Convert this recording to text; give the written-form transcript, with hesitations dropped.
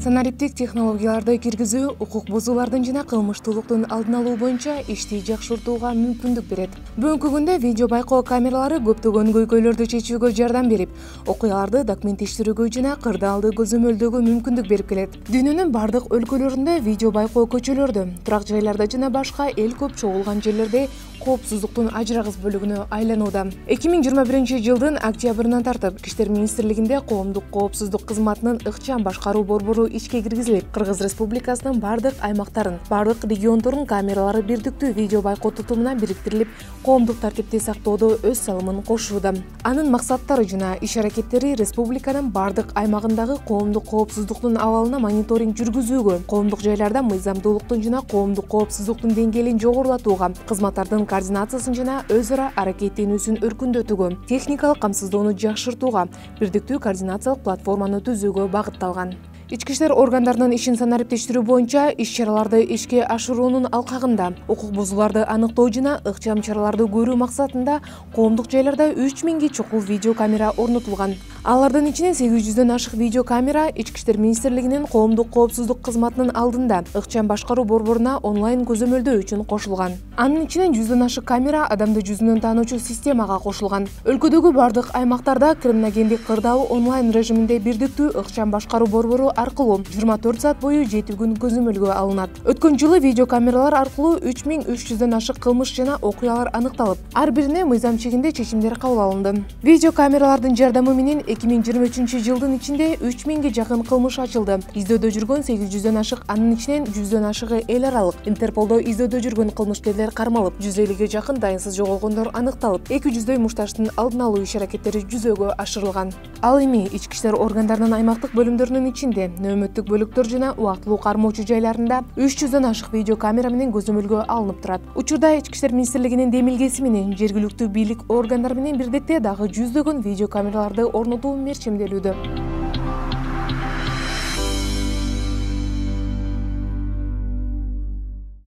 Санариптик технологияларды киргизүү укук бузуулардын жана кылмыштуулуктун алдын алуу боюнча ишти жакшыртууга мүмкүндүк берет. Бүгүнкү күндө видео байкоо камералары көптөгөн көйгөйлөрдү чечүүгө жардам берип, окуяларды документтештирүүгө жана кырдаалды көзөмөлдөөгө мүмкүндүк берип келет. Дүйнөнүн бардык өлкөлөрүндө видео байкоо көчөлөрдө, турак жайларда жана башка эл көп чогулган жерлерде коопсуздуктун ажырагыс бөлүгүнө айланууда. 2021-жылдын октябрынан тартып, Ички иштер министрлигинде коомдук коопсуздук кызматынын ыкчам башкаруу борбору ишке киргизилип, Кыргыз Республикасынын бардык аймактарын, бардык региондордун камералары бирдиктүү видео байкоо тутумуна бириктирилип, коомдук тартипти сактоодо өз салымын кошууда. Анын максаттары жана иш-аракеттери республиканын бардык аймагындагы коомдук коопсуздуктун абалына мониторинг жүргүзүүгө, коомдук жайларда мыйзамдуулуктун жана коомдук коопсуздуктун деңгээлин жогорулатууга, кызматтардын координациясын жана өз ара аракеттенүүсүн өркүндөтүүгө, техникалык камсыздоону жакшыртууга, бирдиктүү координациялык платформаны түзүүгө багытталган. Ички иштер органдарынын ишин санариптештирүү боюнча иш-чараларды ишке ашыруунун алкагында укук бузууларды аныктоо жана ыкчам чараларды көрүү максатында коомдук жайларда 3000 чокул видео камера орнотулган. Алардын ичинен 800дөн ашык видео камера Ички иштер министрлигинин коомдук коопсуздук кызматынын алдында ыкчам башкаруу борборуна онлайн көзөмөлдөө үчүн кошулган. Анын ичинен 100дөн ашык камера адамды жүзүнөн таануучу системага кошулган. Өлкөдөгү бардык аймактарда криминогендик кырдаал онлайн режиминде бирдиктүү ыкчам башкаруу борбору аркылуу 24 саат бою 7 күн көзөмөлгө алынат. Өткөн жылы видео камералар аркылуу 3300дөн ашык кылмыш жана окуялар аныкталып, ар бирине мыйзам чегинде чечимдер кабыл алынды. Видео камералардын жардамы менен 2023-жылдын ичинде 3000 жакын кылмыш ачылды. Издөөдө жүргөн 800дөн ашык, анын ичинен 100дөн ашыгы эл аралык. Интерполдо издөөдө жүргөн кылмышкерлер кармалып, 150ге жакын дайынсыз жоголгондор аныкталып, 200дөй мушташтын алдын алуу иш-аракеттери жүзөгө ашырылган. Ал эми ички иштер органдарынын аймактык бөлүмдөрүнүн ичинде нөөмөттүк бөлүктөр жана убактылуу кармоочу жайларында 300дөн ашык видео камера менен көзөмөлгө алынып турат. Учурда Ички иштер министрлигинин демилгеси менен жергиликтүү бийлик органдары менен бирдикте дагы 100дөгөн видео камераларды орнотуу мерчемделүүдө.